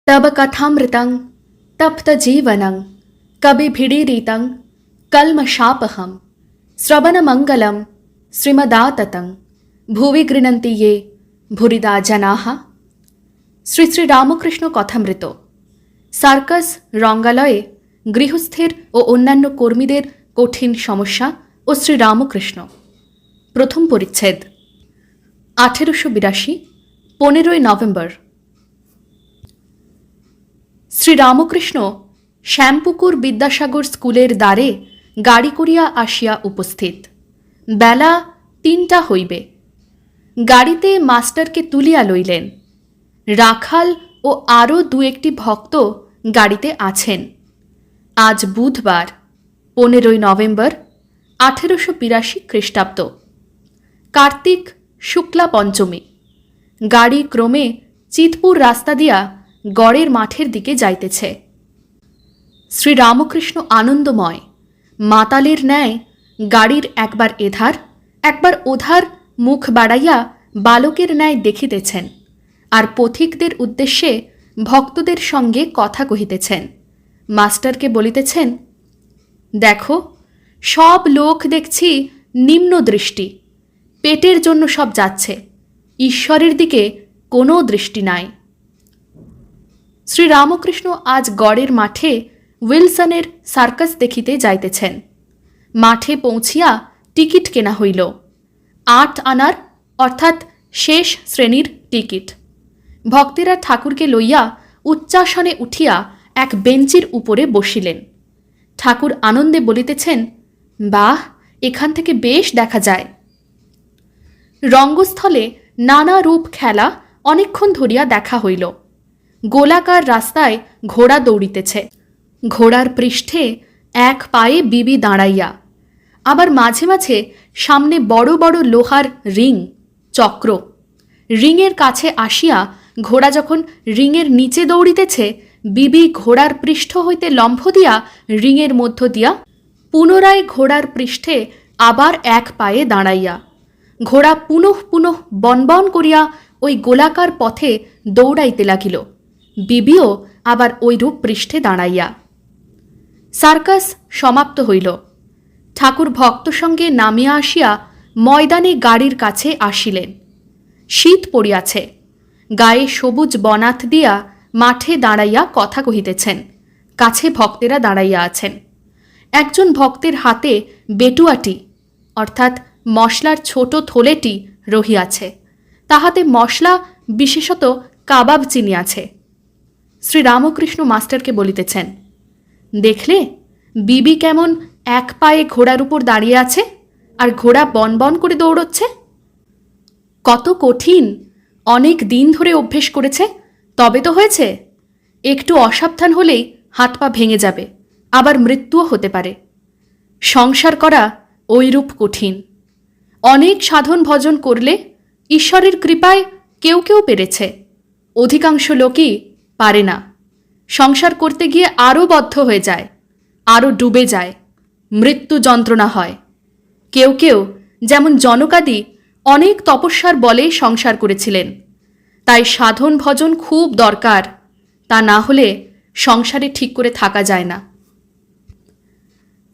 तब कथामृतं तप्तजीवनं कविभिडीरितं कल्मषापहं श्रवणमङ्गलं श्रीमदाततं भुवि गृह्णन्ति ये भूरिदा जनाः। শ্রী শ্রী রামকৃষ্ণ কথামৃত। সার্কাস রঙ্গালয়ে গৃহস্থের ও অন্যান্য কর্মীদের কঠিন সমস্যা ও শ্রী রামকৃষ্ণ। প্রথম পরিচ্ছেদ। 1882 15ই নভেম্বর। শ্রী রামকৃষ্ণ শ্যামপুকুর বিদ্যাসাগর স্কুলের দ্বারে গাড়ি করিয়া আসিয়া উপস্থিত। বেলা 3টা হইবে। গাড়িতে মাস্টারকে তুলিয়া লইলেন। রাখাল ও আরও 2-1টি ভক্ত গাড়িতে আছেন। আজ বুধবার 15ই নভেম্বর 1882 খ্রিস্টাব্দ, কার্তিক শুক্লা পঞ্চমী। গাড়ি ক্রমে চিতপুর রাস্তা দিয়া গড়ের মাঠের দিকে যাইতেছে। শ্রী রামকৃষ্ণ আনন্দময় মাতালের ন্যায় গাড়ির একবার এধার একবার ওধার মুখ বাড়াইয়া বালকের ন্যায় দেখিতেছেন, আর পথিকদের উদ্দেশ্যে ভক্তদের সঙ্গে কথা কহিতেছেন। মাস্টারকে বলিতেছেন, দেখো সব লোক দেখছি নিম্ন দৃষ্টি, পেটের জন্য সব যাচ্ছে, ঈশ্বরের দিকে কোনো দৃষ্টি নাই। শ্রী রামকৃষ্ণ আজ গড়ের মাঠে উইলসনের সার্কাস দেখিতে যাইতেছেন। মাঠে পৌঁছিয়া টিকিট কেনা হইল। 8 আনার অর্থাৎ শেষ শ্রেণীর টিকিট। ভক্তেরা ঠাকুরকে লইয়া উচ্চাসনে উঠিয়া এক বেঞ্চির উপরে বসিলেন। ঠাকুর আনন্দে বলিতেছেন, বাহ, এখান থেকে বেশ দেখা যায়। রঙ্গস্থলে নানা রূপ খেলা অনেকক্ষণ ধরিয়া দেখা হইল। গোলাকার রাস্তায় ঘোড়া দৌড়িতেছে। ঘোড়ার পৃষ্ঠে এক পায়ে বিবি দাঁড়াইয়া, আবার মাঝে মাঝে সামনে বড় বড় লোহার রিং, চক্র। রিংয়ের কাছে আসিয়া ঘোড়া যখন রিংয়ের নিচে দৌড়িতেছে, বিবি ঘোড়ার পৃষ্ঠ হইতে লম্ফ দিয়া রিংয়ের মধ্য দিয়া পুনরায় ঘোড়ার পৃষ্ঠে আবার এক পায়ে দাঁড়াইয়া ঘোড়া পুনঃ পুনঃ বনবন করিয়া ওই গোলাকার পথে দৌড়াইতে লাগিল। বিবিও আবার ওইরূপ পৃষ্ঠে দাঁড়াইয়া। সার্কাস সমাপ্ত হইল। ঠাকুর ভক্ত সঙ্গে নামিয়া আসিয়া ময়দানে গাড়ির কাছে আসিলেন। শীত পড়িয়াছে। গায়ে সবুজ বনাত দিয়া মাঠে দাঁড়াইয়া কথা কহিতেছেন। কাছে ভক্তেরা দাঁড়াইয়া আছেন। একজন ভক্তের হাতে বেটুয়াটি অর্থাৎ মশলার ছোট থলেটি রহিয়াছে। তাহাতে মশলা, বিশেষত কাবাব চিনি আছে। শ্রী রামকৃষ্ণ মাস্টারকে বলিতেছেন, দেখলে বিবি কেমন এক পায়ে ঘোড়ার উপর দাঁড়িয়ে আছে, আর ঘোড়া বনবন করে দৌড়চ্ছে। কত কঠিন, অনেক দিন ধরে অভ্যেস করেছে, তবে তো হয়েছে। একটু অসাবধান হলেই হাত পা ভেঙে যাবে, আবার মৃত্যুও হতে পারে। সংসার করা ওইরূপ কঠিন। অনেক সাধন ভজন করলে ঈশ্বরের কৃপায় কেউ কেউ পেরেছে, অধিকাংশ লোকই পারে না। সংসার করতে গিয়ে আরও বদ্ধ হয়ে যায়, আরও ডুবে যায়, মৃত্যু যন্ত্রণা হয়। কেউ কেউ যেমন জনকাদি অনেক তপস্যার বলে সংসার করেছিলেন। তাই সাধন ভজন খুব দরকার, তা না হলে সংসারে ঠিক করে থাকা যায় না।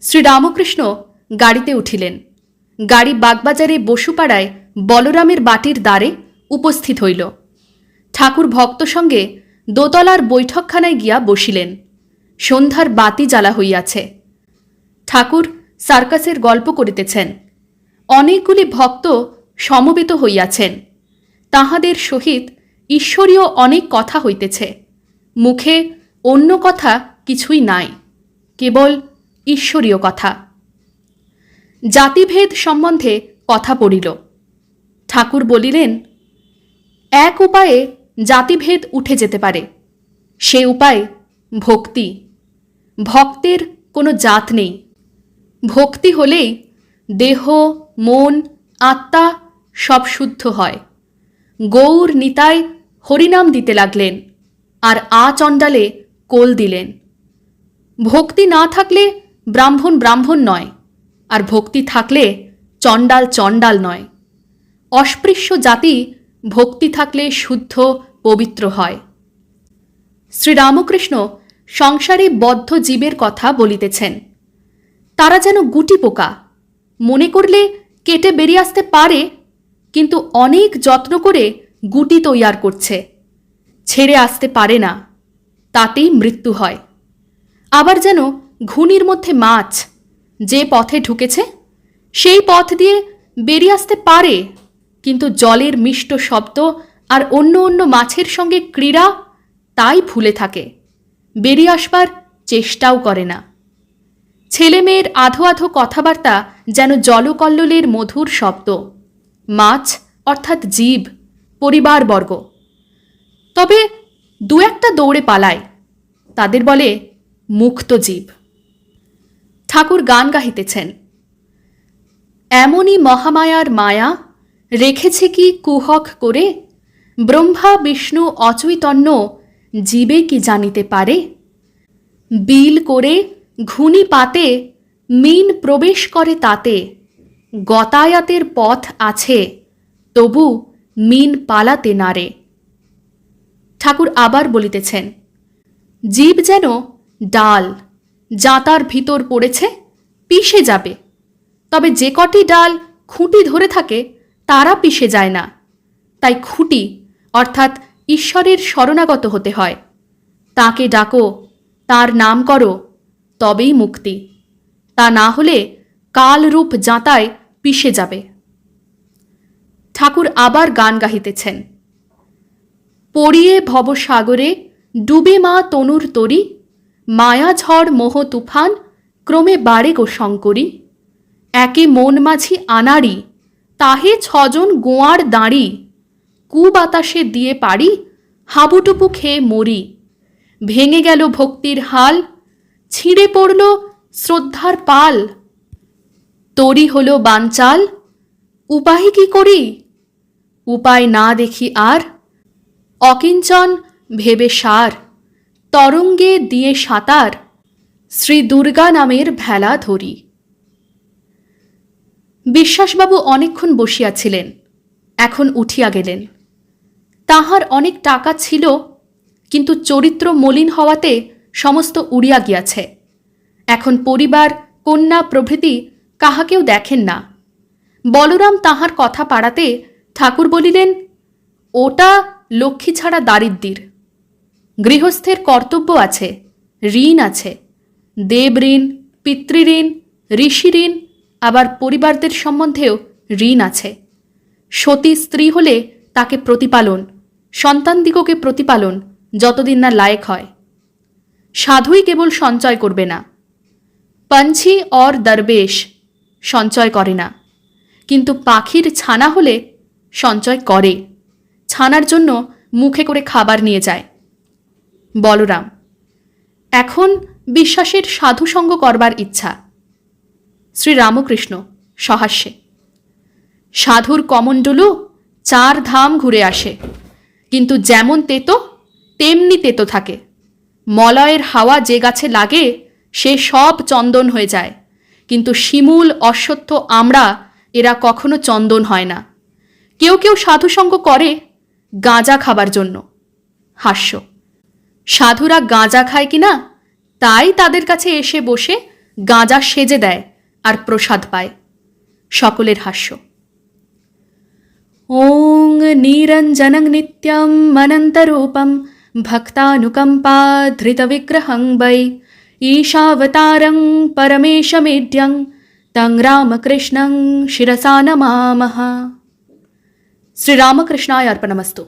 শ্রী রামকৃষ্ণ গাড়িতে উঠিলেন। গাড়ি বাগবাজারে বসুপাড়ায় বলরামের বাটির দ্বারে উপস্থিত হইল। ঠাকুর ভক্ত সঙ্গে দোতলার বৈঠকখানায় গিয়া বসিলেন। সন্ধ্যার বাতি জ্বালা হইয়াছে। ঠাকুর সার্কাসের গল্প করিতেছেন। অনেকগুলি ভক্ত সমবেত হইয়াছেন। তাহাদের সহিত ঈশ্বরীয় অনেক কথা হইতেছে। মুখে অন্য কথা কিছুই নাই, কেবল ঈশ্বরীয় কথা। জাতিভেদ সম্বন্ধে কথা পড়িল। ঠাকুর বলিলেন, এক উপায়ে জাতিভেদ উঠে যেতে পারে। সে উপায় ভক্তি। ভক্তের কোনো জাত নেই। ভক্তি হলেই দেহ, মন, আত্মা সব শুদ্ধ হয়। গৌর নিতাই হরিনাম দিতে লাগলেন, আর চণ্ডালে কোল দিলেন। ভক্তি না থাকলে ব্রাহ্মণ ব্রাহ্মণ নয়, আর ভক্তি থাকলে চণ্ডাল চণ্ডাল নয়। অস্পৃশ্য জাতি ভক্তি থাকলে শুদ্ধ পবিত্র হয়। শ্রীরামকৃষ্ণ সংসারে বদ্ধ জীবের কথা বলিতেছেন। তারা যেন গুটি পোকা, মনে করলে কেটে বেরিয়ে আসতে পারে, কিন্তু অনেক যত্ন করে গুটি তৈয়ার করছে, ছেড়ে আসতে পারে না, তাতেই মৃত্যু হয়। আবার যেন ঘুনির মধ্যে মাছ, যে পথে ঢুকেছে সেই পথ দিয়ে বেরিয়ে আসতে পারে, কিন্তু জলের মিষ্ট শব্দ আর অন্য অন্য মাছের সঙ্গে ক্রীড়া, তাই ভুলে থাকে, বেরিয়ে আসবার চেষ্টাও করে না। ছেলে মেয়ের আধো আধো কথাবার্তা যেন জলকল্লোলের মধুর শব্দ। মাছ অর্থাৎ জীব, পরিবারবর্গ। তবে দু একটা দৌড়ে পালায়, তাদের বলে মুক্ত জীব। ঠাকুর গান গাহিতেছেন। এমনই মহামায়ার মায়া রেখেছে কি কুহক করে, ব্রহ্মা বিষ্ণু অচৈতন্য জীবে কি জানিতে পারে। বিল করে ঘুনি পাতে মিন প্রবেশ করে তাতে, গতায়াতের পথ আছে তবু মিন পালাতে নারে। ঠাকুর আবার বলিতেছেন, জীব যেন ডাল, জাঁতার ভিতর পড়েছে, পিষে যাবে। তবে যে কটি ডাল খুঁটি ধরে থাকে তারা পিষে যায় না। তাই খুঁটি অর্থাৎ ঈশ্বরের শরণাগত হতে হয়। তাকে ডাকো, তার নাম করো, তবেই মুক্তি। তা না হলে কালরূপ জাঁতায় পিষে যাবে। ঠাকুর আবার গান গাহিতেছেন। পড়িয়ে ভবসাগরে ডুবে মা তনুর তরি, মায়া ঝড় মোহ তুফান ক্রমে বাড়ে গো শঙ্করী। একে মন মাঝি আনাড়ি, তাহে ছজন গোয়ার দাঁড়ি, কুবাতাসে দিয়ে পারি হাবুডুবু খেয়ে মরি। ভেঙে গেল ভক্তির হাল, ছিঁড়ে পড়ল শ্রদ্ধার পাল। তরি হল বানচাল, উপায় কি করি? উপায় না দেখি আর, অকিঞ্চন ভেবে সার, তরঙ্গে দিয়ে সাঁতার, শ্রী দুর্গা নামের ভেলা ধরি। বিশ্বাসবাবু অনেকক্ষণ বসিয়াছিলেন, এখন উঠিয়া গেলেন। তাহার অনেক টাকা ছিল, কিন্তু চরিত্র মলিন হওয়াতে সমস্ত উড়িয়া গিয়াছে। এখন পরিবার, কন্যা প্রভৃতি কাহাকেও দেখেন না। বলরাম তাহার কথা পাড়াতে ঠাকুর বলিলেন, ওটা লক্ষ্মী ছাড়া দারিদ্র্যের। গৃহস্থের কর্তব্য আছে, ঋণ আছে, দেব ঋণ, পিতৃঋণ, ঋষি ঋণ, আবার পরিবারদের সম্বন্ধেও ঋণ আছে। সতী স্ত্রী হলে তাকে প্রতিপালন, সন্তানদিগকে প্রতিপালন যতদিন না লায়েক হয়। সাধুই কেবল সঞ্চয় করবে না, পঞ্ছি অর দরবেশ সঞ্চয় করে না, কিন্তু পাখির ছানা হলে সঞ্চয় করে, ছানার জন্য মুখে করে খাবার নিয়ে যায়। বলরাম, এখন বিশ্বাসের সাধুসঙ্গ করবার ইচ্ছা। শ্রীরামকৃষ্ণ সহাস্যে, সাধুর কমণ্ডলু 4 ধাম ঘুরে আসে, কিন্তু যেমন তেতো তেমনি তেতো থাকে। মলয়ের হাওয়া যে গাছে লাগে সে সব চন্দন হয়ে যায়, কিন্তু শিমুল, অশ্বত্থ, আমড়া এরা কখনো চন্দন হয় না। কেউ কেউ সাধুসঙ্গ করে গাঁজা খাবার জন্য। হাস্য, সাধুরা গাঁজা খায় কিনা তাই তাদের কাছে এসে বসে গাঁজা সেজে দেয় আর প্রসাদ পায়। সকলের হাস্য। ওং নিরঞ্জনং নিত্যম অনন্তরূপম ভক্তানুকম্পাধৃতবিগ্রহং বৈ ঈশাবতারং পরমেশমেঢ্যং তং রামকৃষ্ণং শিরসা নমামঃ। শ্রীরামকৃষ্ণায় অর্পণমস্তু।